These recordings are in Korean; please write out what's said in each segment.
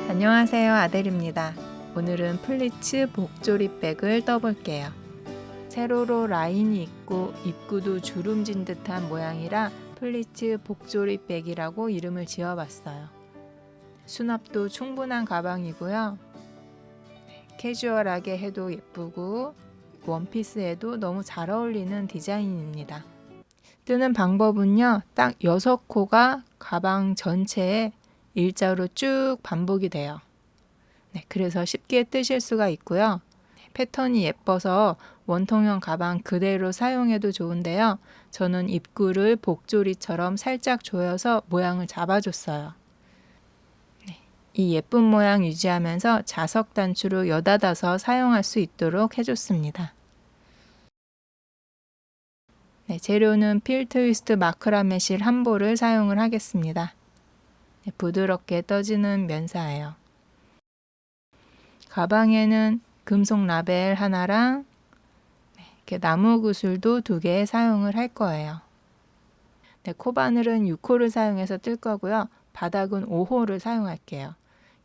안녕하세요, 아델입니다. 오늘은 플리츠 복조리백을 떠볼게요. 세로로 라인이 있고 입구도 주름진 듯한 모양이라 플리츠 복조리백이라고 이름을 지어봤어요. 수납도 충분한 가방이고요. 캐주얼하게 해도 예쁘고 원피스에도 너무 잘 어울리는 디자인입니다. 뜨는 방법은요, 딱 6코가 가방 전체에 일자로 쭉 반복이 돼요. 그래서 쉽게 뜨실 수가 있고요. 패턴이 예뻐서 원통형 가방 그대로 사용해도 좋은데요. 저는 입구를 복조리처럼 살짝 조여서 모양을 잡아줬어요. 이 예쁜 모양 유지하면서 자석 단추로 여닫아서 사용할 수 있도록 해줬습니다. 재료는 필 트위스트 마크라메 실 한 볼을 사용을 하겠습니다. 부드럽게 떠지는 면사예요. 가방에는 금속 라벨 하나랑 이렇게 나무 구슬도 2개 사용을 할 거예요. 코바늘은 6호를 사용해서 뜰 거고요. 바닥은 5호를 사용할게요.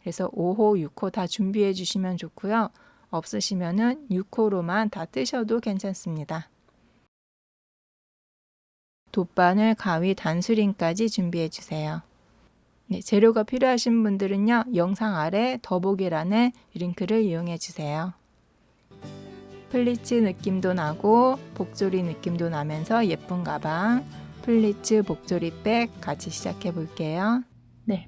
그래서 5호, 6호 다 준비해 주시면 좋고요. 없으시면은 6호로만 다 뜨셔도 괜찮습니다. 돗바늘, 가위, 단수링까지 준비해 주세요. 재료가 필요하신 분들은요, 영상 아래 더보기란에 링크를 이용해 주세요. 플리츠 느낌도 나고 복조리 느낌도 나면서 예쁜 가방, 플리츠 복조리백 같이 시작해 볼게요.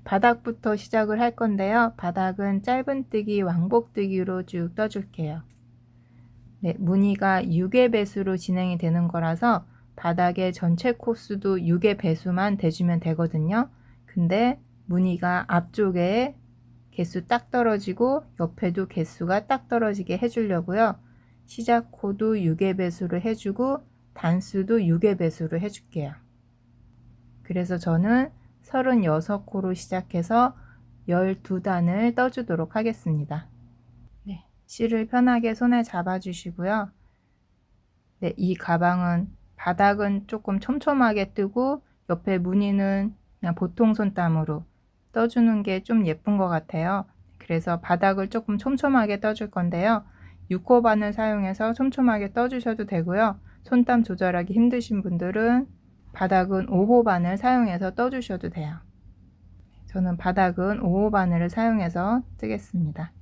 바닥부터 시작을 할 건데요. 바닥은 짧은뜨기, 왕복뜨기로 쭉 떠줄게요. 무늬가 6의 배수로 진행이 되는 거라서 바닥에 전체 코스도 6의 배수만 대주면 되거든요. 근데 무늬가 앞쪽에 개수 딱 떨어지고 옆에도 개수가 딱 떨어지게 해주려고요. 시작 코도 6의 배수로 해주고 단수도 6의 배수로 해줄게요. 그래서 저는 36코로 시작해서 12단을 떠주도록 하겠습니다. 실을 편하게 손에 잡아주시고요. 이 가방은 바닥은 조금 촘촘하게 뜨고 옆에 무늬는 그냥 보통 손땀으로 떠주는 게 좀 예쁜 것 같아요. 그래서 바닥을 조금 촘촘하게 떠줄 건데요. 6호 바늘 사용해서 촘촘하게 떠주셔도 되고요. 손땀 조절하기 힘드신 분들은 바닥은 5호 바늘 사용해서 떠주셔도 돼요. 저는 바닥은 5호 바늘을 사용해서 뜨겠습니다.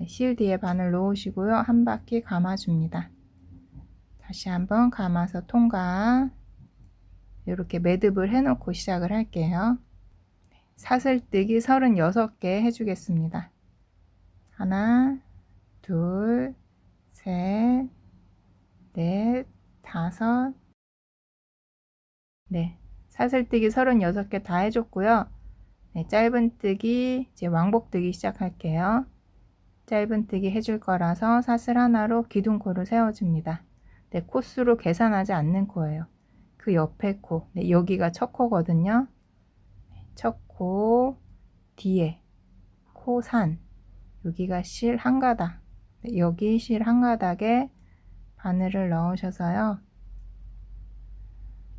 실 뒤에 바늘 놓으시고요. 한 바퀴 감아줍니다. 다시 한번 감아서 통과. 이렇게 매듭을 해놓고 시작을 할게요. 사슬뜨기 36개 해주겠습니다. 하나, 둘, 셋, 넷, 다섯. 사슬뜨기 36개 다 해줬고요. 짧은뜨기, 이제 왕복뜨기 시작할게요. 짧은뜨기 해줄 거라서 사슬 하나로 기둥코를 세워줍니다. 코수로 계산하지 않는 코예요. 그 옆에 코, 여기가 첫 코거든요. 첫 코 뒤에 코산, 여기가 실 한 가닥, 여기 실 한 가닥에 바늘을 넣으셔서요.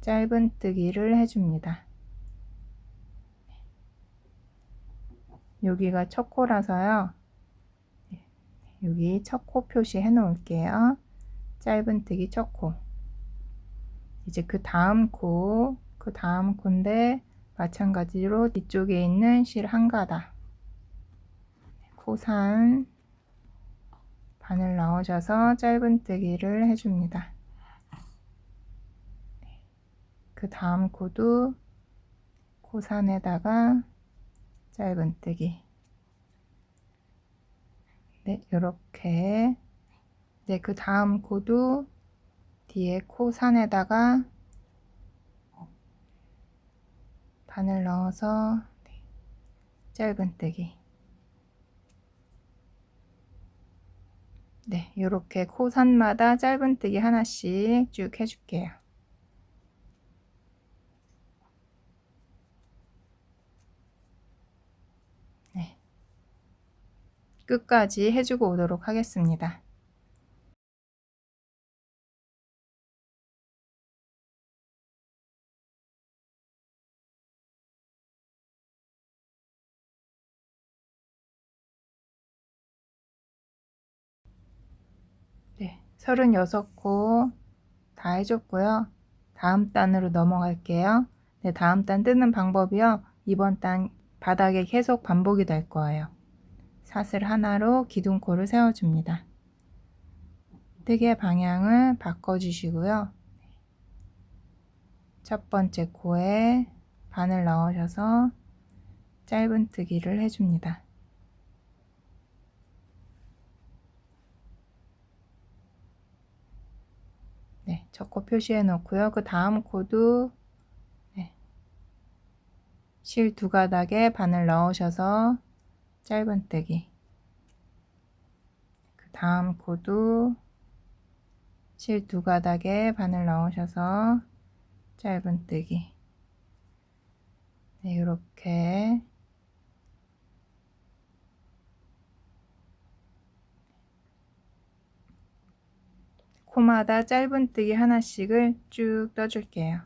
짧은뜨기를 해줍니다. 여기가 첫 코라서요. 여기 첫 코 표시해 놓을게요. 짧은뜨기 첫 코. 이제 그 다음 코인데 마찬가지로 뒤쪽에 있는 실 한 가닥, 코산 바늘 넣으셔서 짧은뜨기를 해줍니다. 그 다음 코도 코산에다가 짧은뜨기. 이렇게. 그 다음 코도 뒤에 코산에다가 바늘 넣어서 짧은뜨기. 이렇게 코산마다 짧은뜨기 하나씩 쭉 해줄게요. 끝까지 해주고 오도록 하겠습니다. 36코 다 해줬고요. 다음 단으로 넘어갈게요. 네, 다음 단 뜨는 방법이요. 이번 단 바닥에 계속 반복이 될 거예요. 사슬 하나로 기둥코를 세워줍니다. 뜨개 방향을 바꿔주시고요. 첫 번째 코에 바늘 넣으셔서 짧은 뜨기를 해줍니다. 네, 첫 코 표시해 놓고요. 그 다음 코도 실 두 가닥에 바늘 넣으셔서 짧은 뜨기. 그 다음 코도 실 두 가닥에 바늘 넣으셔서 짧은 뜨기. 네, 이렇게 코마다 짧은 뜨기 하나씩을 쭉 떠줄게요.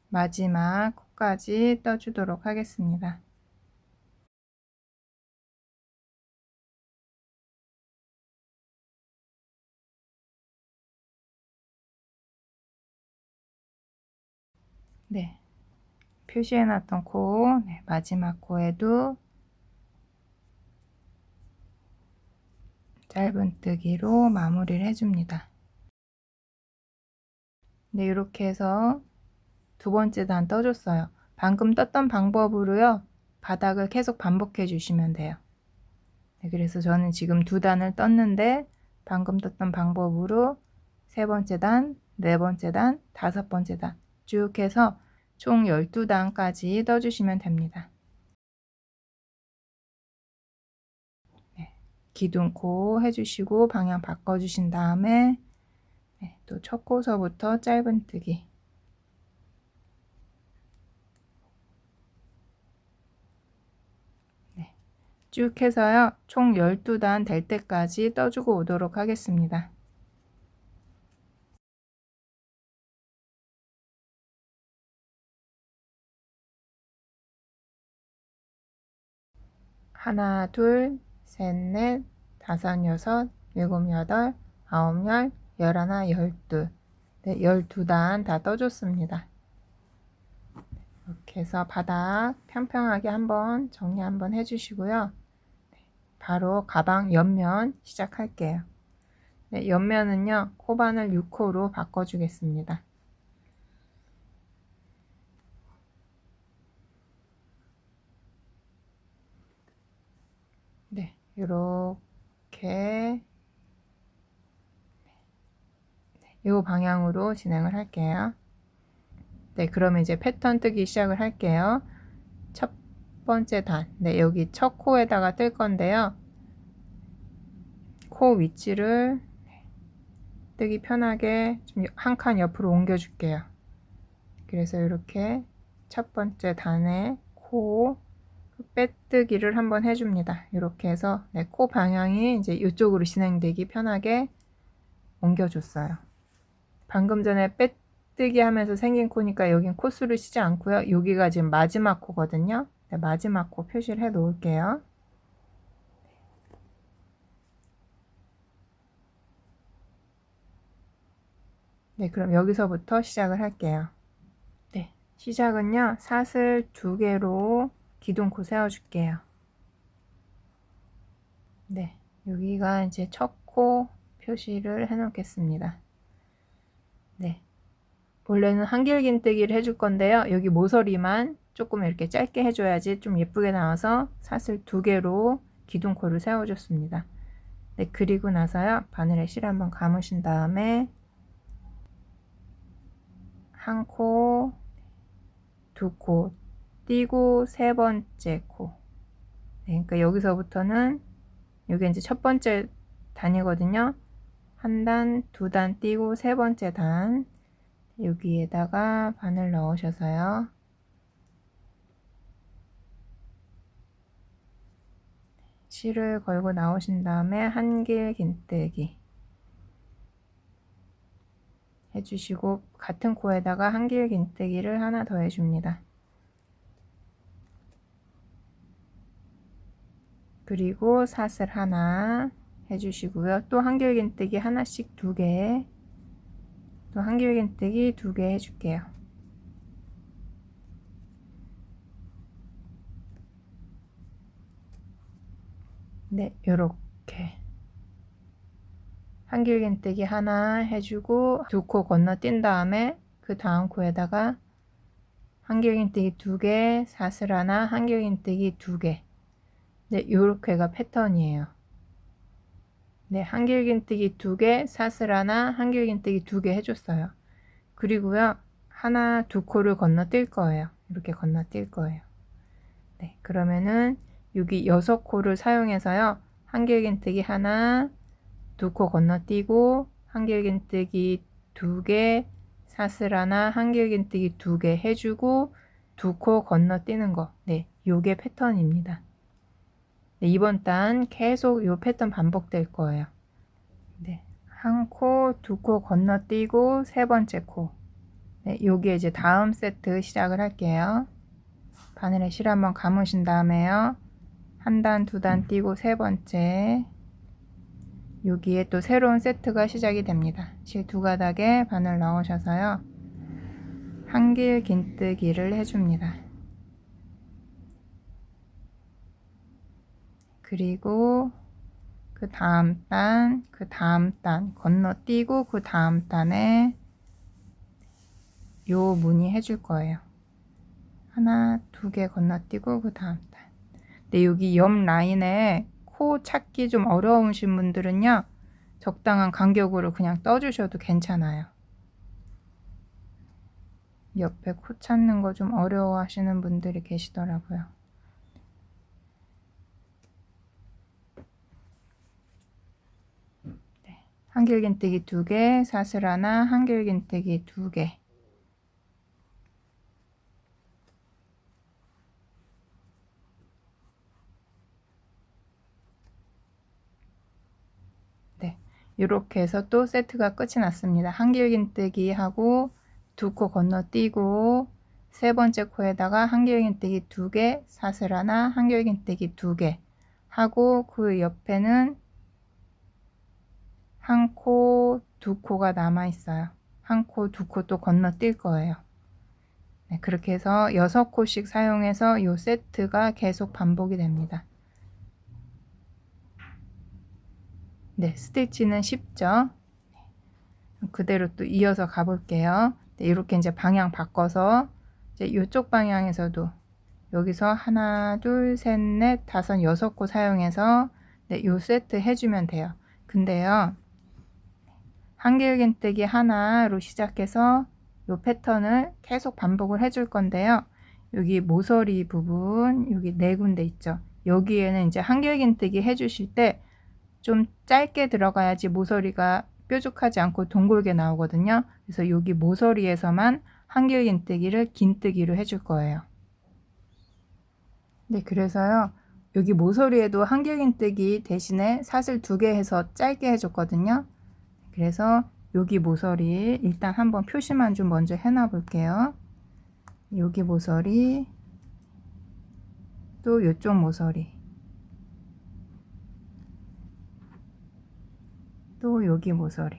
마지막 코까지 떠주도록 하겠습니다. 네, 표시해 놨던 코, 네, 마지막 코에도 짧은 뜨기로 마무리를 해줍니다. 네, 이렇게 해서 두 번째 단 떠줬어요. 방금 떴던 방법으로요, 바닥을 계속 반복해 주시면 돼요. 네, 그래서 저는 지금 두 단을 떴는데 방금 떴던 방법으로 세 번째 단, 네 번째 단, 다섯 번째 단 쭉 해서 총 12단까지 떠주시면 됩니다. 네, 기둥코 해주시고 방향 바꿔주신 다음에 네, 또 첫 코서부터 짧은 뜨기. 네, 쭉 해서요, 총 12단 될 때까지 떠주고 오도록 하겠습니다. 하나, 둘, 셋, 넷, 다섯, 여섯, 일곱, 여덟, 아홉, 열, 열하나, 열둘. 네, 12단 다 떠줬습니다. 이렇게 해서 바닥 평평하게 한번 정리 한번 해주시고요. 바로 가방 옆면 시작할게요. 네, 옆면은요, 코바늘 6코로 바꿔주겠습니다. 네, 이렇게 이 방향으로 진행을 할게요. 네, 그러면 이제 패턴 뜨기 시작을 할게요. 첫 번째 단, 네, 여기 첫 코에다가 뜰 건데요. 코 위치를 뜨기 편하게 좀 한 칸 옆으로 옮겨 줄게요. 그래서 이렇게 첫 번째 단에 코 빼뜨기를 한번 해줍니다. 이렇게 해서 네, 코 방향이 이제 이쪽으로 진행되기 편하게 옮겨줬어요. 방금 전에 빼뜨기 하면서 생긴 코니까 여긴 코수를 쉬지 않고요. 여기가 지금 마지막 코거든요. 네, 마지막 코 표시를 해 놓을게요. 네, 그럼 여기서부터 시작을 할게요. 네, 시작은요, 사슬 2개로 기둥코 세워줄게요. 네, 여기가 이제 첫 코 표시를 해 놓겠습니다. 네, 원래는 한길긴뜨기를 해줄 건데요. 여기 모서리만 조금 이렇게 짧게 해줘야지 좀 예쁘게 나와서 사슬 2개로 기둥코를 세워줬습니다. 네, 그리고 나서요, 바늘에 실 한번 감으신 다음에 한 코, 두 코 띄고 세 번째 코. 네, 그러니까 여기서부터는 여기 이제 첫 번째 단이거든요. 한 단, 두 단 띄고 세 번째 단, 여기에다가 바늘 넣으셔서요. 실을 걸고 나오신 다음에 한길 긴뜨기 해주시고 같은 코에다가 한길 긴뜨기를 하나 더 해줍니다. 그리고 사슬 하나 해주시고요. 또 한길긴뜨기 하나씩 2개, 또 한길긴뜨기 2개 해줄게요. 네, 요렇게 한길긴뜨기 하나 해주고 2코 건너뛴 다음에 그 다음 코에다가 한길긴뜨기 2개, 사슬 하나, 한길긴뜨기 2개. 네, 요렇게가 패턴이에요. 네, 한길긴뜨기 2개, 사슬 하나, 한길긴뜨기 2개 해줬어요. 그리고요, 하나, 2코를 건너뛸 거예요. 이렇게 건너뛸 거예요. 네, 그러면은 여기 6코를 사용해서요, 한길긴뜨기 하나, 2코 건너뛰고, 한길긴뜨기 2개, 사슬 하나, 한길긴뜨기 2개 해주고 2코 건너뛰는 거. 네, 요게 패턴입니다. 네, 이번 단 계속 요 패턴 반복될 거예요. 네, 한 코, 2코 건너뛰고 3번째 코. 네, 요게 이제 다음 세트 시작을 할게요. 바늘에 실 한번 감으신 다음에요. 한 단, 2단 띄고 3번째. 여기에 또 새로운 세트가 시작이 됩니다. 실 2가닥에 바늘 넣으셔서요. 한길긴뜨기를 해줍니다. 그리고 그 다음 단, 그 다음 단 건너뛰고 그 다음 단에 요 무늬 해줄 거예요. 하나, 2개 건너뛰고 그 다음 단. 근데 여기 옆 라인에 코 찾기 좀 어려우신 분들은요, 적당한 간격으로 그냥 떠주셔도 괜찮아요. 옆에 코 찾는 거 좀 어려워 하시는 분들이 계시더라고요. 네. 한길긴뜨기 2개, 사슬 하나, 한길긴뜨기 2개. 네. 이렇게 해서 또 세트가 끝이 났습니다. 한길긴뜨기 하고 2코 건너뛰고 3번째 코에다가 한길긴뜨기 2개, 사슬 하나, 한길긴뜨기 2개 하고 그 옆에는 한 코, 2코가 남아 있어요. 한 코, 2코 또 건너뛸 거예요. 네, 그렇게 해서 6코씩 사용해서 이 세트가 계속 반복이 됩니다. 네, 스티치는 쉽죠? 그대로 또 이어서 가볼게요. 네, 이렇게 이제 방향 바꿔서 이제 이쪽 방향에서도 여기서 하나, 둘, 셋, 넷, 다섯, 6코 사용해서 네, 요 세트 해주면 돼요. 근데요, 한길긴뜨기 하나로 시작해서 요 패턴을 계속 반복을 해줄 건데요. 여기 모서리 부분, 여기 4군데 있죠. 여기에는 이제 한길긴뜨기 해주실 때 좀 짧게 들어가야지 모서리가 뾰족하지 않고 동글게 나오거든요. 그래서 여기 모서리에서만 한길긴뜨기를 긴뜨기로 해줄 거예요. 네, 그래서요. 여기 모서리에도 한길긴뜨기 대신에 사슬 2개 해서 짧게 해줬거든요. 그래서 여기 모서리 일단 한번 표시만 좀 먼저 해놔 볼게요. 여기 모서리, 또 이쪽 모서리, 또 여기 모서리,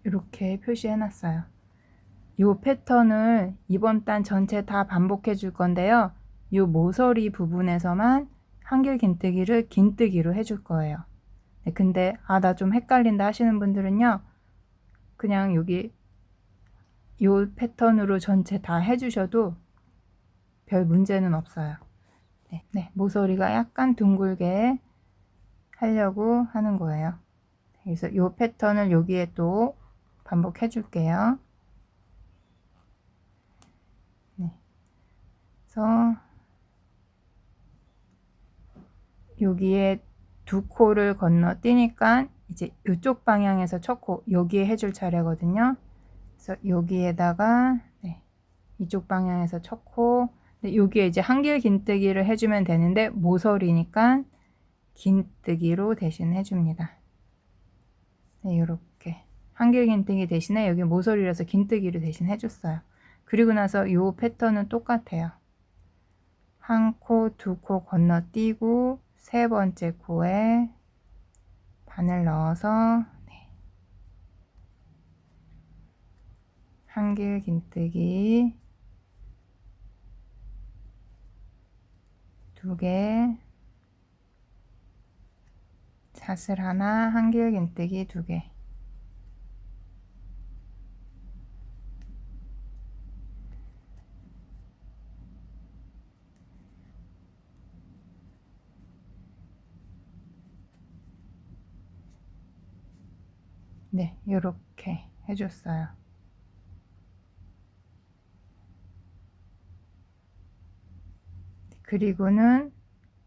이렇게 표시해 놨어요. 이 패턴을 이번 단 전체 다 반복해 줄 건데요. 이 모서리 부분에서만 한길긴뜨기를 긴뜨기로 해줄 거예요. 네, 근데 나 좀 헷갈린다 하시는 분들은요, 그냥 여기 이 패턴으로 전체 다 해주셔도 별 문제는 없어요. 네, 모서리가 약간 둥글게 하려고 하는 거예요. 그래서 이 패턴을 여기에 또 반복해 줄게요. 네. 그래서 여기에 2코를 건너뛰니까 이제 이쪽 방향에서 첫 코 여기에 해줄 차례거든요. 그래서 여기에다가 네, 이쪽 방향에서 첫 코, 네, 여기에 이제 한길긴뜨기를 해주면 되는데 모서리니까 긴뜨기로 대신 해줍니다. 네, 이렇게 한길긴뜨기 대신에 여기 모서리라서 긴뜨기를 대신 해줬어요. 그리고 나서 이 패턴은 똑같아요. 한 코, 두 코 건너뛰고 세 번째 코에 바늘 넣어서 한길 긴뜨기 2개, 사슬 하나, 한길 긴뜨기 2개. 네, 이렇게 해줬어요. 그리고는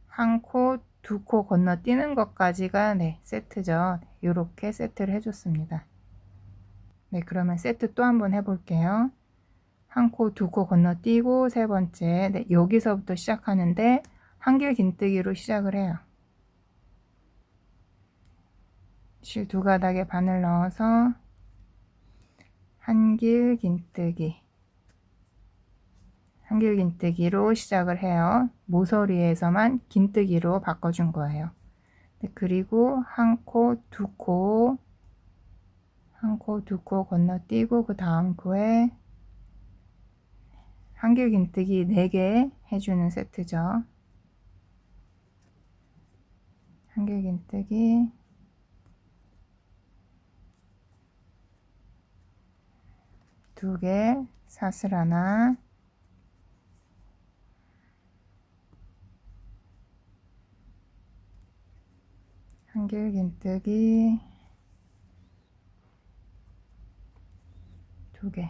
한 코, 두 코 건너뛰는 것까지가 세트죠. 이렇게 세트를 해줬습니다. 네, 그러면 세트 또 한번 해볼게요. 한 코, 두 코 건너뛰고 세 번째, 여기서부터 시작하는데 한길 긴뜨기로 시작을 해요. 실 2가닥에 바늘 넣어서 한길 긴뜨기, 한길 긴뜨기로 시작을 해요. 모서리에서만 긴뜨기로 바꿔준 거예요. 그리고 한 코, 두 코, 한 코, 두 코 건너뛰고 그 다음 코에 한길 긴뜨기 4개 해주는 세트죠. 한길 긴뜨기 2개, 사슬 하나, 한길 긴뜨기 2개.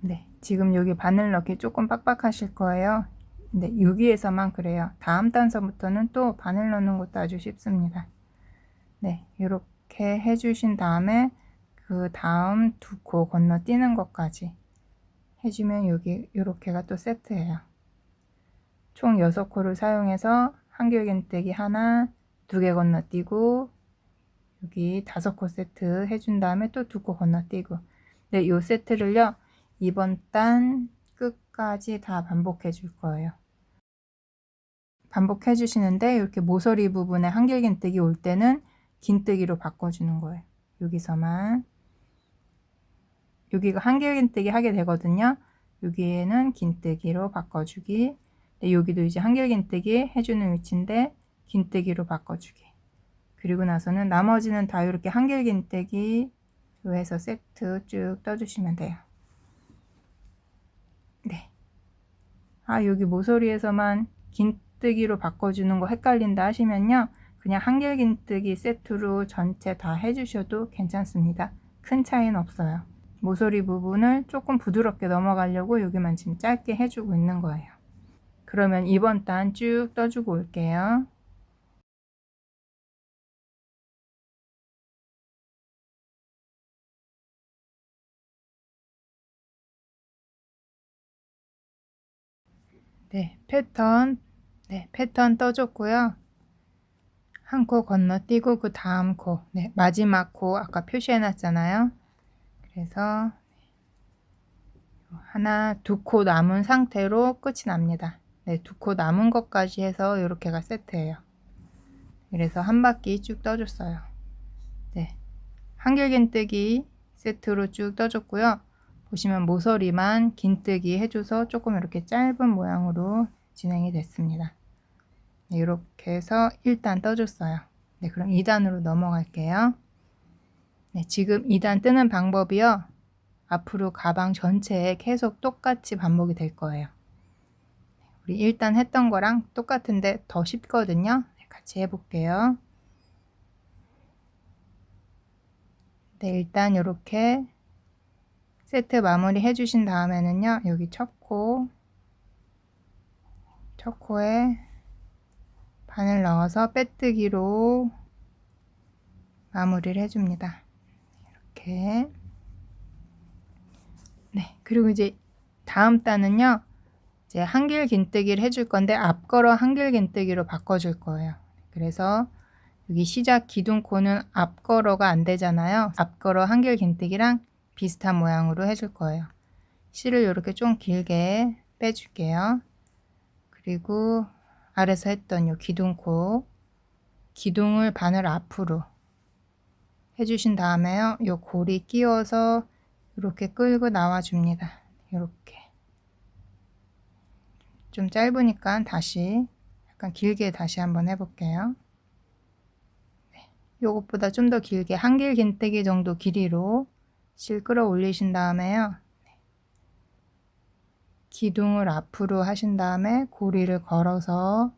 네, 지금 여기 바늘 넣기 조금 빡빡하실 거예요. 근데 여기에서만 그래요. 다음 단서부터는 또 바늘 넣는 것도 아주 쉽습니다. 네, 이렇게 해주신 다음에 그 다음 2코 건너뛰는 것까지 해주면 여기 이렇게가 또 세트예요. 총 6코를 사용해서 한길 긴뜨기 하나, 2개 건너뛰고 여기 5코 세트 해준 다음에 또 2코 건너뛰고. 네, 요 세트를요 이번 단 끝까지 다 반복해 줄 거예요. 반복해 주시는데 이렇게 모서리 부분에 한길 긴뜨기 올 때는 긴뜨기로 바꿔주는 거예요. 여기서만 여기가 한길 긴뜨기 하게 되거든요. 여기에는 긴뜨기로 바꿔주기. 네, 여기도 이제 한길 긴뜨기 해주는 위치인데 긴뜨기로 바꿔주기. 그리고 나서는 나머지는 다 이렇게 한길 긴뜨기로 해서 세트 쭉 떠주시면 돼요. 네. 아, 여기 모서리에서만 긴뜨기로 바꿔주는 거 헷갈린다 하시면요. 그냥 한길 긴뜨기 세트로 전체 다 해주셔도 괜찮습니다. 큰 차이는 없어요. 모서리 부분을 조금 부드럽게 넘어가려고 여기만 지금 짧게 해주고 있는 거예요. 그러면 이번 단 쭉 떠주고 올게요. 네, 패턴 떠줬고요. 한 코 건너뛰고 그 다음 코, 마지막 코 아까 표시해 놨잖아요. 그래서 하나, 2코 남은 상태로 끝이 납니다. 네, 2코 남은 것까지 해서 이렇게가 세트예요. 그래서 한 바퀴 쭉 떠줬어요. 네, 한길 긴뜨기 세트로 쭉 떠줬고요. 보시면 모서리만 긴뜨기 해줘서 조금 이렇게 짧은 모양으로 진행이 됐습니다. 네, 이렇게 해서 1단 떠줬어요. 네, 그럼 2단으로 넘어갈게요. 네, 지금 2단 뜨는 방법이요. 앞으로 가방 전체에 계속 똑같이 반복이 될 거예요. 우리 1단 했던 거랑 똑같은데 더 쉽거든요. 네, 같이 해볼게요. 네, 일단 이렇게 세트 마무리 해주신 다음에는요. 여기 첫 코에 바늘 넣어서 빼뜨기로 마무리를 해줍니다. 이렇게. 네, 그리고 이제 다음 단은요. 이제 한길 긴뜨기를 해줄 건데 앞걸어 한길 긴뜨기로 바꿔줄 거예요. 그래서 여기 시작 기둥코는 앞걸어가 안 되잖아요. 앞걸어 한길긴뜨기랑 비슷한 모양으로 해줄 거예요. 실을 이렇게 좀 길게 빼줄게요. 그리고 아래서 했던 요 기둥코, 기둥을 바늘 앞으로 해주신 다음에요. 요 고리 끼워서 이렇게 끌고 나와 줍니다. 이렇게. 좀 짧으니까 다시 약간 길게 다시 한번 해볼게요. 요것보다 좀 더 길게 한길긴뜨기 정도 길이로 실 끌어 올리신 다음에요. 기둥을 앞으로 하신 다음에 고리를 걸어서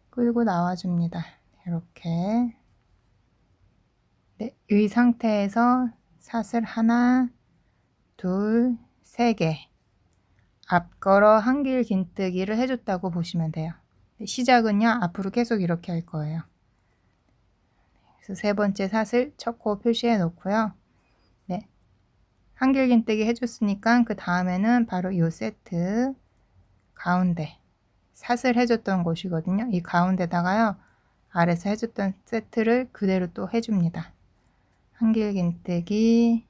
끌고 나와 줍니다. 이렇게. 네, 이 상태에서 사슬 하나, 둘, 세 개. 앞걸어 한길긴뜨기를 해줬다고 보시면 돼요. 시작은요, 앞으로 계속 이렇게 할 거예요. 그래서 세 번째 사슬 첫 코 표시해 놓고요. 네, 한길긴뜨기 해줬으니까 그 다음에는 바로 이 세트 가운데 사슬 해줬던 곳이거든요. 이 가운데다가요, 아래서 해줬던 세트를 그대로 또 해줍니다. 한길긴뜨기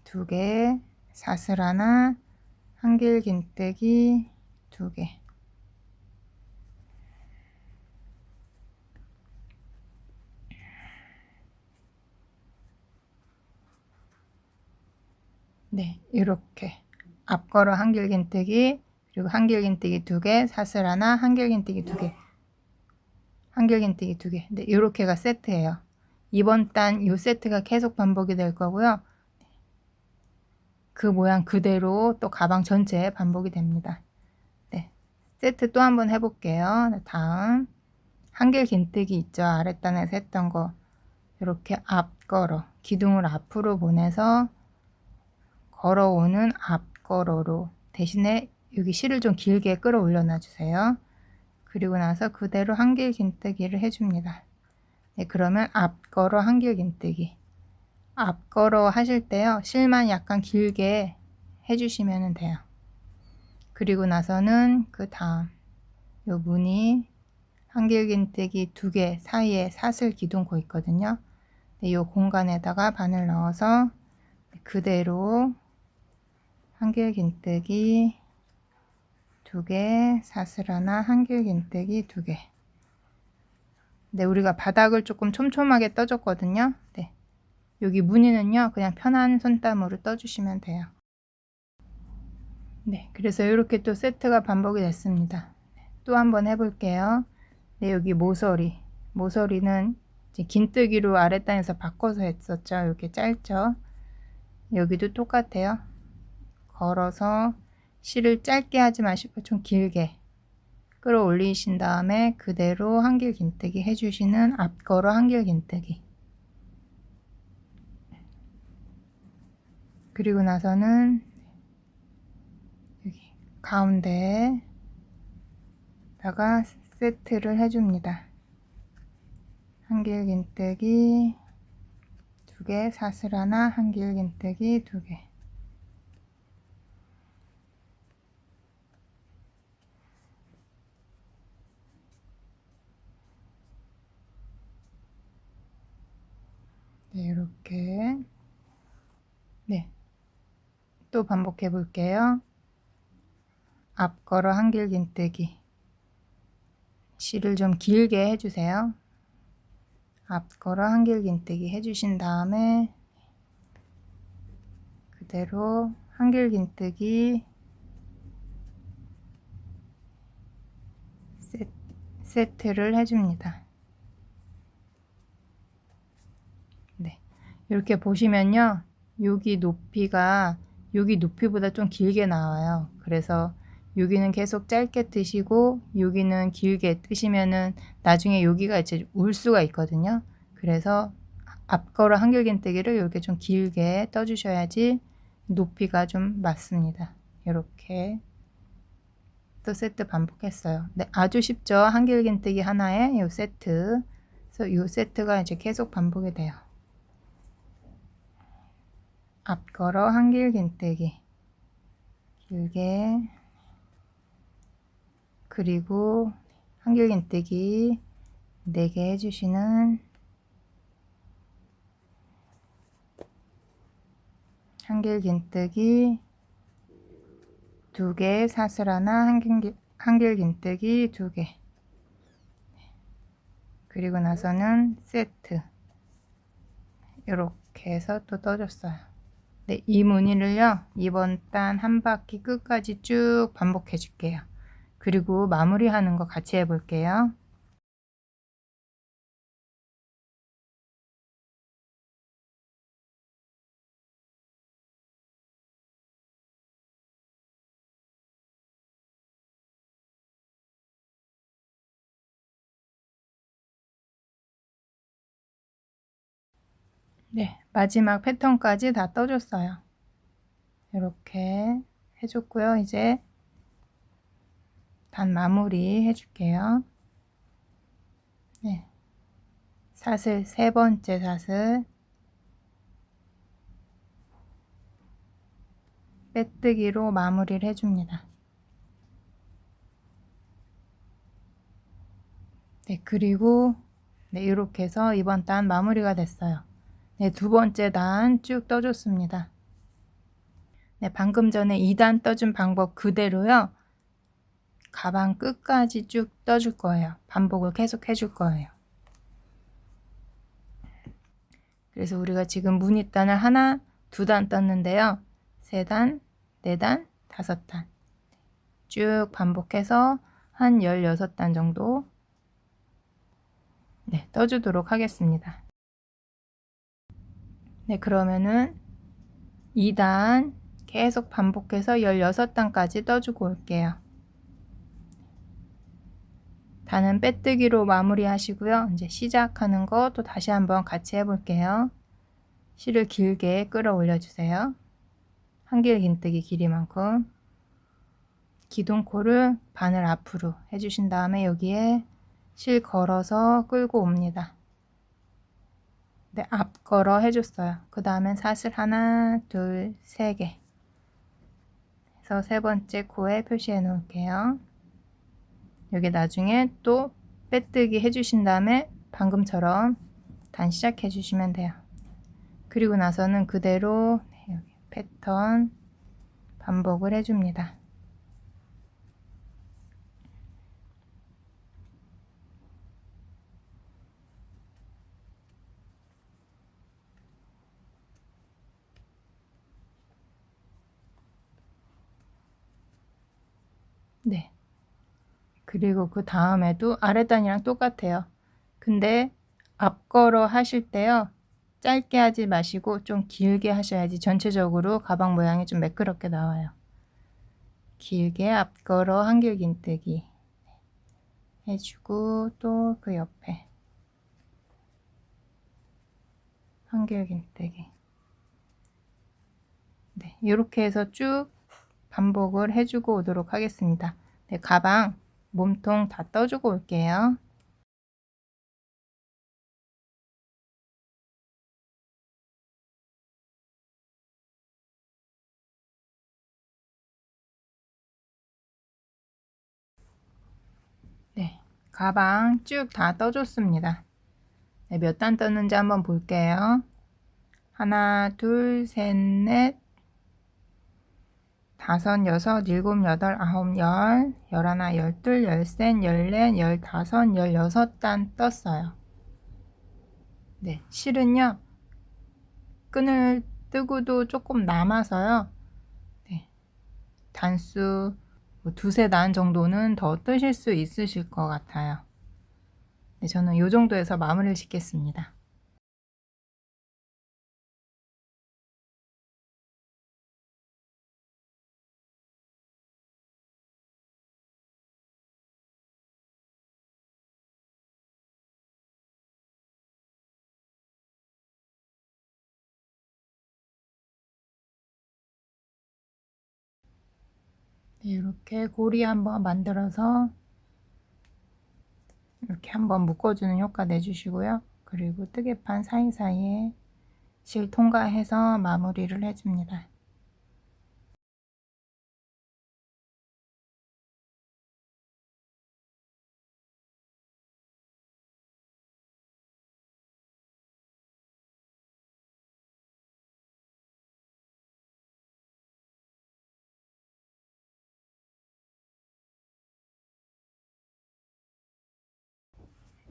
2개, 사슬 하나, 한길긴뜨기 2개. 네, 이렇게 앞걸어 한길긴뜨기, 그리고 한길긴뜨기 2개, 사슬 하나, 한길긴뜨기 2개, 한길긴뜨기 2개. 네, 이렇게가 세트예요. 이번 단 이 세트가 계속 반복이 될 거고요. 그 모양 그대로 또 가방 전체에 반복이 됩니다. 네, 세트 또 한번 해볼게요. 네, 다음 한길긴뜨기 있죠. 아랫단에서 했던 거 이렇게 앞걸어 기둥을 앞으로 보내서 걸어오는 앞걸어로 대신에 여기 실을 좀 길게 끌어올려 놔주세요. 그리고 나서 그대로 한길긴뜨기를 해줍니다. 네, 그러면 앞걸어 한길긴뜨기. 앞걸어 하실 때요, 실만 약간 길게 해주시면 돼요. 그리고 나서는 그 다음 요 무늬 한길긴뜨기 2개 사이에 사슬 기둥코 있거든요. 네, 요 공간에다가 바늘 넣어서 그대로 한길긴뜨기 2개, 사슬 하나, 한길긴뜨기 2개. 네, 우리가 바닥을 조금 촘촘하게 떠줬거든요. 네, 여기 무늬는요, 그냥 편한 손땀으로 떠주시면 돼요. 네, 그래서 이렇게 또 세트가 반복이 됐습니다. 또 한번 해볼게요. 네, 여기 모서리는 이제 긴뜨기로 아랫단에서 바꿔서 했었죠. 이렇게 짧죠. 여기도 똑같아요. 걸어서 실을 짧게 하지 마시고 좀 길게 끌어올리신 다음에 그대로 한길긴뜨기 해주시는 앞걸어 한길긴뜨기. 그리고 나서는 여기 가운데다가 세트를 해줍니다. 한길긴뜨기 2개, 사슬 하나, 한길긴뜨기 2개. 네, 이렇게. 네, 또 반복해 볼게요. 앞걸어 한길긴뜨기. 실을 좀 길게 해주세요. 앞걸어 한길긴뜨기 해주신 다음에 그대로 한길긴뜨기 세트를 해줍니다. 네, 이렇게 보시면요, 여기 높이가 여기 높이보다 좀 길게 나와요. 그래서 여기는 계속 짧게 뜨시고 여기는 길게 뜨시면은 나중에 여기가 이제 울 수가 있거든요. 그래서 앞걸어 한길긴뜨기를 이렇게 좀 길게 떠주셔야지 높이가 좀 맞습니다. 이렇게 또 세트 반복했어요. 네, 아주 쉽죠. 한길긴뜨기 하나에 이 세트. 그래서 이 세트가 이제 계속 반복이 돼요. 앞걸어 한길긴뜨기 길게, 그리고 한길긴뜨기 4개 해주시는 한길긴뜨기 2개, 사슬 하나, 한길긴뜨기 2개. 그리고 나서는 세트. 이렇게 해서 또 떠줬어요. 네, 이 무늬를요, 이번 단 한 바퀴 끝까지 쭉 반복해 줄게요. 그리고 마무리하는 거 같이 해볼게요. 네, 마지막 패턴까지 다 떠줬어요. 이렇게 해줬고요. 이제 단 마무리 해줄게요. 네, 사슬 3번째 사슬 빼뜨기로 마무리를 해줍니다. 네, 그리고 네, 이렇게 해서 이번 단 마무리가 됐어요. 네, 2번째 단 쭉 떠줬습니다. 네, 방금 전에 2단 떠준 방법 그대로요. 가방 끝까지 쭉 떠줄 거예요. 반복을 계속 해줄 거예요. 그래서 우리가 지금 무늬단을 하나, 2단 떴는데요. 3단, 4단, 5단 쭉 반복해서 한 16단 정도 네, 떠주도록 하겠습니다. 네, 그러면은 2단 계속 반복해서 16단까지 떠주고 올게요. 단은 빼뜨기로 마무리 하시고요. 이제 시작하는 거 또 다시 한번 같이 해볼게요. 실을 길게 끌어올려 주세요. 한길긴뜨기 길이만큼 기둥코를 바늘 앞으로 해주신 다음에 여기에 실 걸어서 끌고 옵니다. 네, 앞 걸어 해줬어요. 그 다음엔 사슬 하나, 둘, 3개 해서 3번째 코에 표시해 놓을게요. 여기 나중에 또 빼뜨기 해주신 다음에 방금처럼 단 시작해 주시면 돼요. 그리고 나서는 그대로 여기 패턴 반복을 해줍니다. 네. 그리고 그 다음에도 아랫단이랑 똑같아요. 근데 앞걸어 하실 때요. 짧게 하지 마시고 좀 길게 하셔야지 전체적으로 가방 모양이 좀 매끄럽게 나와요. 길게 앞걸어 한길긴뜨기 해주고 또 그 옆에 한길긴뜨기 네, 이렇게 해서 쭉 반복을 해주고 오도록 하겠습니다. 네, 가방 몸통 다 떠주고 올게요. 네, 가방 쭉 다 떠줬습니다. 네, 몇 단 떴는지 한번 볼게요. 하나, 둘, 셋, 넷, 5, 6, 7, 8, 9, 10, 11, 12, 13, 14, 15, 16단 떴어요. 네, 실은요. 끈을 뜨고도 조금 남아서요. 네, 단수 뭐 2~3단 정도는 더 뜨실 수 있으실 것 같아요. 네, 저는 이 정도에서 마무리를 짓겠습니다. 네, 이렇게 고리 한번 만들어서 이렇게 한번 묶어주는 효과 내주시고요. 그리고 뜨개판 사이사이에 실 통과해서 마무리를 해줍니다.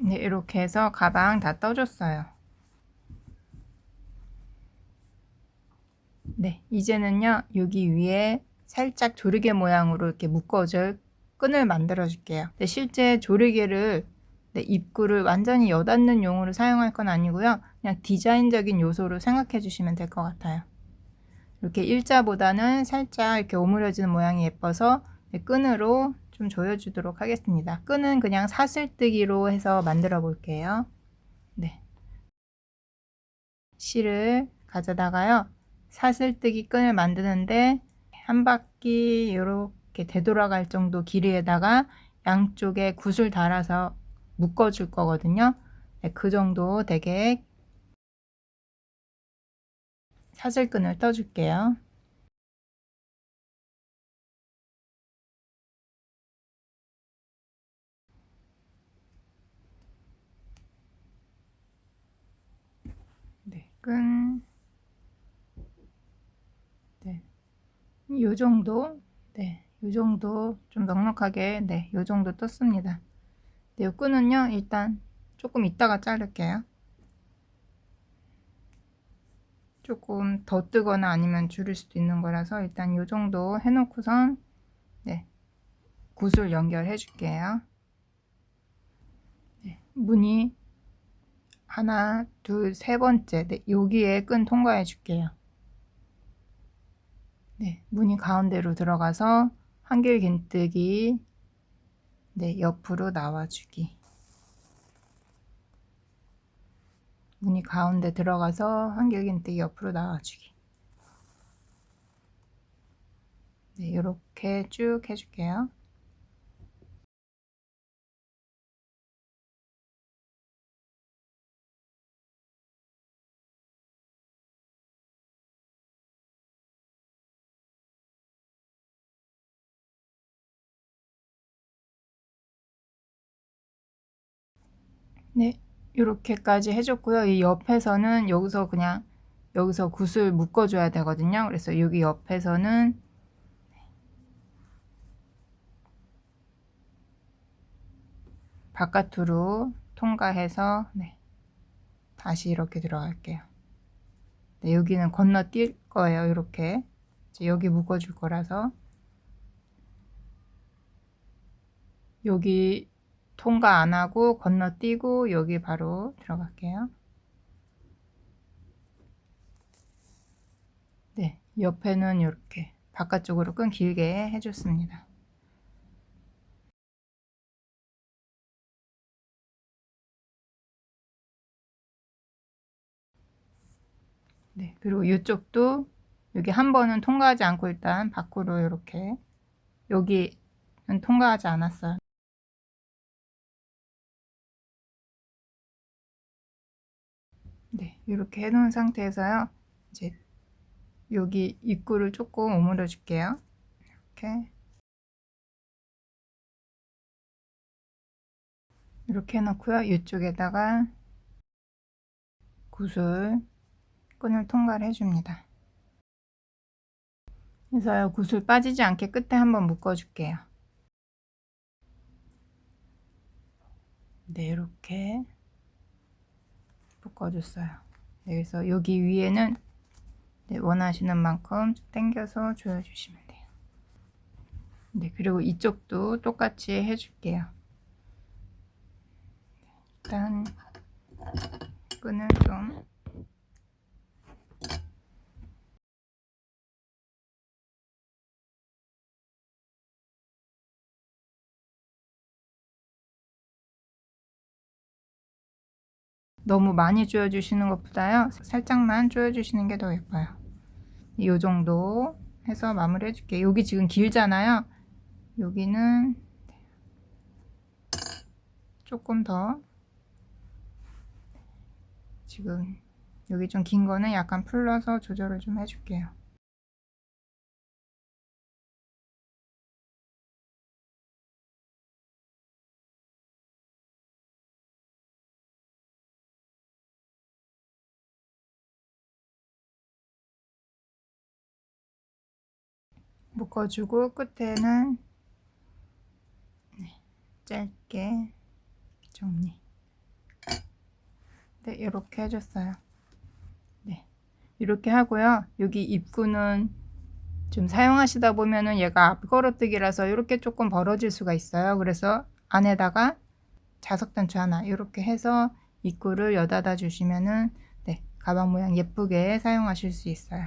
네, 이렇게 해서 가방 다 떠줬어요. 네, 이제는요, 여기 위에 살짝 조리개 모양으로 이렇게 묶어줄 끈을 만들어 줄게요. 네, 실제 조리개를 입구를 완전히 여닫는 용으로 사용할 건 아니고요. 그냥 디자인적인 요소로 생각해 주시면 될 것 같아요. 이렇게 일자보다는 살짝 이렇게 오므려지는 모양이 예뻐서 끈으로 좀 조여주도록 하겠습니다. 끈은 그냥 사슬뜨기로 해서 만들어 볼게요. 네, 실을 가져다가요. 사슬뜨기 끈을 만드는데 한 바퀴 이렇게 되돌아갈 정도 길이에다가 양쪽에 굿을 달아서 묶어 줄 거거든요. 네, 그 정도 되게 사슬끈을 떠 줄게요. 네, 끈. 네. 요 정도. 네. 요 정도 좀 넉넉하게 요 정도 떴습니다. 네, 요 끈은요. 일단 조금 이따가 자를게요. 조금 더 뜨거나 아니면 줄일 수도 있는 거라서 일단 요 정도 해 놓고선 굿을 연결해 줄게요. 무늬 하나, 둘, 세 번째. 여기에 끈 통과해 줄게요. 무늬 가운데로 들어가서 한길긴뜨기 옆으로 나와주기. 무늬 가운데 들어가서 한길긴뜨기 옆으로 나와주기. 이렇게 쭉 해줄게요. 네, 이렇게까지 해줬고요. 이 옆에서는 여기서 굿을 묶어줘야 되거든요. 그래서 여기 옆에서는 바깥으로 통과해서 다시 이렇게 들어갈게요. 여기는 건너뛸 거예요. 이렇게 여기 묶어줄 거라서 여기 통과 안 하고 건너뛰고 여기 바로 들어갈게요. 옆에는 이렇게 바깥쪽으로 끈 길게 해줬습니다. 그리고 이쪽도 여기 한 번은 통과하지 않고 일단 밖으로 이렇게 여기는 통과하지 않았어요. 이렇게 해놓은 상태에서요. 이제 여기 입구를 조금 오므려 줄게요. 이렇게 해놓고요. 이쪽에다가 굿을 끈을 통과를 해줍니다. 그래서 굿을 빠지지 않게 끝에 한번 묶어줄게요. 이렇게 묶어줬어요. 그래서 여기 위에는 원하시는 만큼 당겨서 조여주시면 돼요. 그리고 이쪽도 똑같이 해줄게요. 일단 끈을 좀 너무 많이 조여주시는 것보다요. 살짝만 조여주시는 게 더 예뻐요. 이 정도 해서 마무리 해줄게요. 여기 지금 길잖아요. 여기는 조금 더 지금 여기 좀 긴 거는 약간 풀러서 조절을 좀 해줄게요. 묶어주고 끝에는 짧게 정리. 네, 이렇게 해줬어요. 네, 이렇게 하고요. 여기 입구는 좀 사용하시다 보면은 얘가 앞걸어뜨기라서 이렇게 조금 벌어질 수가 있어요. 그래서 안에다가 자석단추 하나 이렇게 해서 입구를 여닫아 주시면은 네, 가방 모양 예쁘게 사용하실 수 있어요.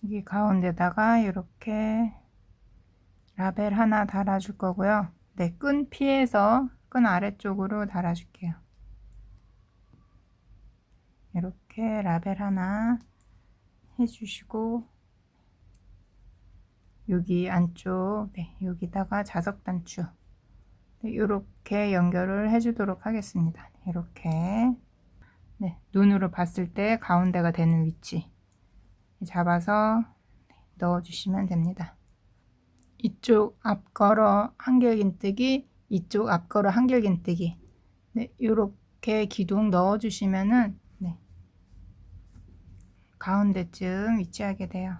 여기 가운데다가 이렇게 라벨 하나 달아줄 거고요. 네, 끈 피해서 끈 아래쪽으로 달아줄게요. 이렇게 라벨 하나 해주시고 여기 안쪽 네, 여기다가 자석 단추 네, 이렇게 연결을 해주도록 하겠습니다. 이렇게 네, 눈으로 봤을 때 가운데가 되는 위치 잡아서 넣어주시면 됩니다. 이쪽 앞걸어 한결긴뜨기, 이쪽 앞걸어 한결긴뜨기 네, 이렇게 기둥 넣어주시면은 네, 가운데쯤 위치하게 돼요.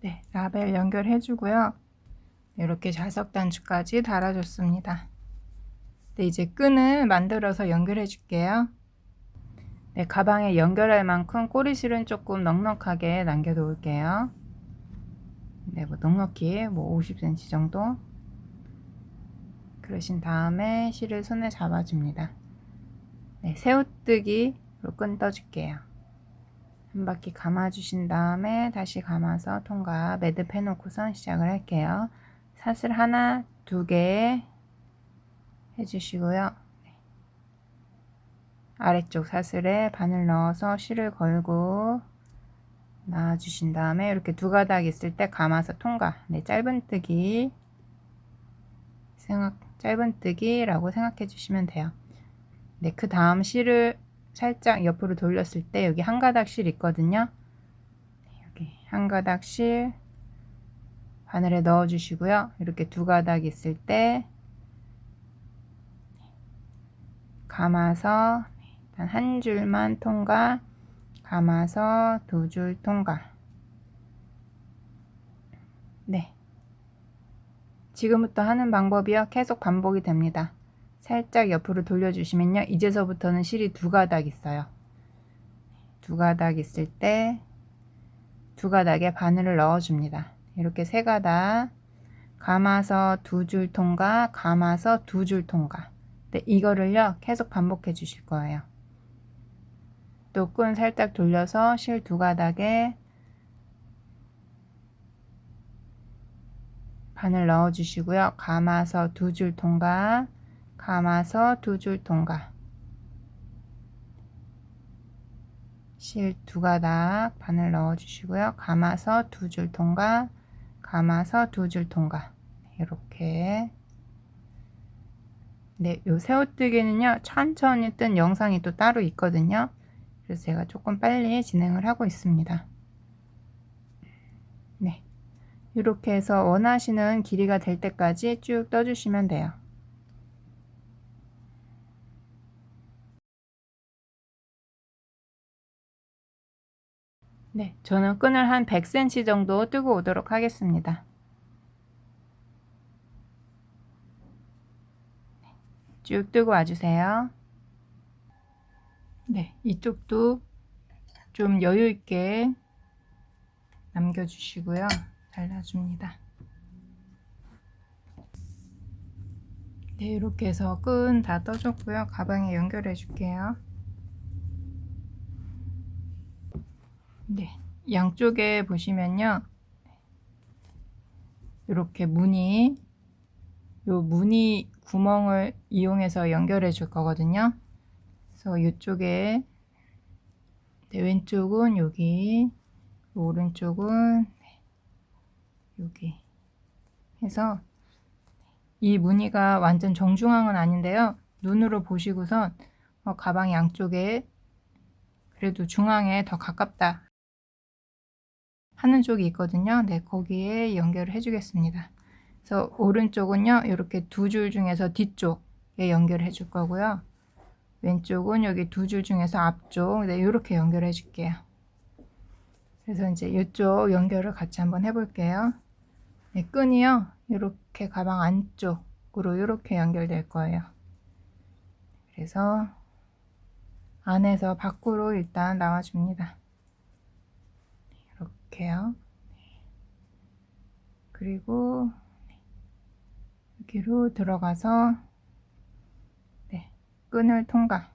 네, 라벨 연결해 주고요. 이렇게 자석 단추까지 달아줬습니다. 네, 이제 끈을 만들어서 연결해 줄게요. 네, 가방에 연결할 만큼 꼬리실은 조금 넉넉하게 남겨 놓을게요. 네, 뭐 넉넉히 뭐 50cm 정도. 그러신 다음에 실을 손에 잡아줍니다. 네, 새우뜨기로 끈 떠줄게요. 한 바퀴 감아주신 다음에 다시 감아서 통과 매듭 해놓고선 시작을 할게요. 사슬 하나, 두 개 해주시고요. 아래쪽 사슬에 바늘 넣어서 실을 걸고 놔주신 다음에 이렇게 두 가닥 있을 때 감아서 통과. 네, 짧은뜨기라고 생각해 주시면 돼요. 네, 그 다음 실을 살짝 옆으로 돌렸을 때 여기 한 가닥 실 있거든요. 여기 한 가닥 실 바늘에 넣어 주시고요. 이렇게 두 가닥 있을 때 감아서 일단 한 줄만 통과, 감아서 두 줄 통과. 네, 지금부터 하는 방법이요. 계속 반복이 됩니다. 살짝 옆으로 돌려주시면요. 이제서부터는 실이 두 가닥 있어요. 두 가닥 있을 때 두 가닥에 바늘을 넣어줍니다. 이렇게 세 가닥 감아서 두 줄 통과, 감아서 두 줄 통과. 네, 이거를요 계속 반복해 주실 거예요. 또 끈 살짝 돌려서 실 두 가닥에 바늘 넣어 주시고요. 감아서 두 줄 통과, 감아서 두 줄 통과. 실 두 가닥 바늘 넣어 주시고요. 감아서 두 줄 통과, 감아서 두 줄 통과. 이렇게. 네, 요 새우뜨기는요 천천히 뜬 영상이 또 따로 있거든요. 그래서 제가 조금 빨리 진행을 하고 있습니다. 네, 이렇게 해서 원하시는 길이가 될 때까지 쭉 떠주시면 돼요. 네, 저는 끈을 한 100cm 정도 뜨고 오도록 하겠습니다. 쭉 뜨고 와주세요. 네, 이쪽도 좀 여유 있게 남겨주시고요. 잘라줍니다. 네, 이렇게 해서 끈 다 떠줬고요. 가방에 연결해 줄게요. 네, 양쪽에 보시면요. 이렇게 무늬 구멍을 이용해서 연결해 줄 거거든요. 그래서 이쪽에 네, 왼쪽은 여기, 오른쪽은 여기 해서 이 무늬가 완전 정중앙은 아닌데요. 눈으로 보시고선 가방 양쪽에 그래도 중앙에 더 가깝다 하는 쪽이 있거든요. 네, 거기에 연결을 해주겠습니다. 그래서 오른쪽은요, 이렇게 두 줄 중에서 뒤쪽에 연결을 해줄 거고요. 왼쪽은 여기 두 줄 중에서 앞쪽, 네, 이렇게 연결해 줄게요. 그래서 이제 이쪽 연결을 같이 한번 해볼게요. 네, 끈이요, 이렇게 가방 안쪽으로 이렇게 연결될 거예요. 그래서 안에서 밖으로 일단 나와줍니다. 이렇게요. 그리고 여기로 들어가서 네, 끈을 통과.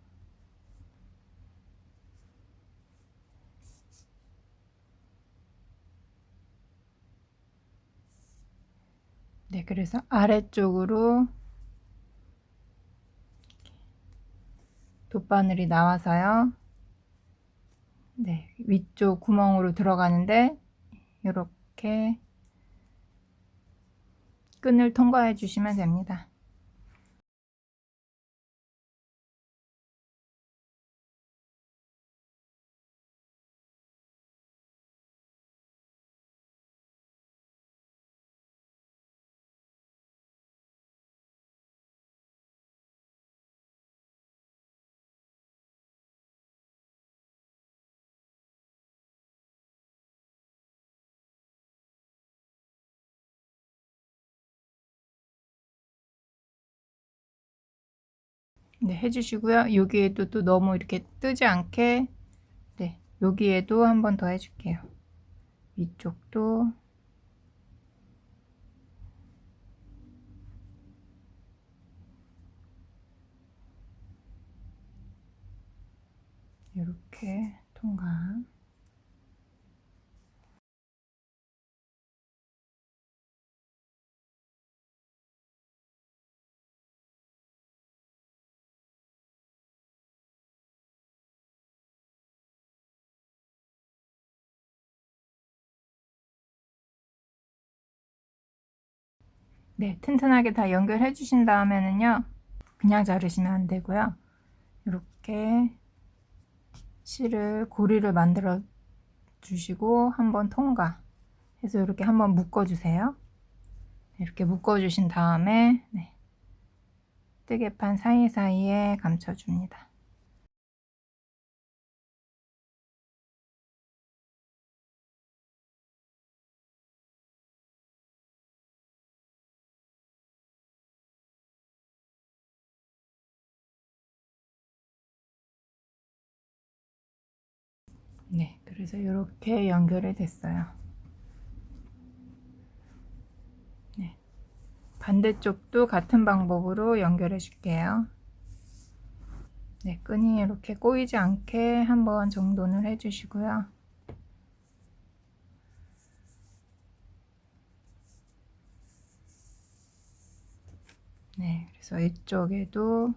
네, 그래서 아래쪽으로 돗바늘이 나와서요. 네, 위쪽 구멍으로 들어가는데 이렇게 끈을 통과해 주시면 됩니다. 네, 해주시고요. 여기에도 또 너무 이렇게 뜨지 않게 네, 여기에도 한 번 더 해줄게요. 위쪽도 이렇게 통과. 네, 튼튼하게 다 연결해 주신 다음에는요, 그냥 자르시면 안 되고요. 이렇게 실을 고리를 만들어 주시고 한번 통과 해서 이렇게 한번 묶어 주세요. 이렇게 묶어 주신 다음에 네, 뜨개판 사이사이에 감춰 줍니다. 네, 그래서 이렇게 연결이 됐어요. 네, 반대쪽도 같은 방법으로 연결해 줄게요. 네, 끈이 이렇게 꼬이지 않게 한번 정돈을 해 주시고요. 네, 그래서 이쪽에도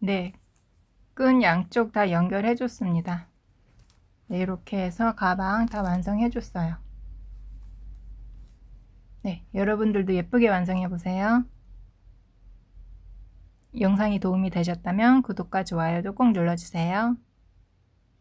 네, 끈 양쪽 다 연결해 줬습니다. 네, 이렇게 해서 가방 다 완성해 줬어요. 네, 여러분들도 예쁘게 완성해 보세요. 영상이 도움이 되셨다면 구독과 좋아요도 꼭 눌러주세요.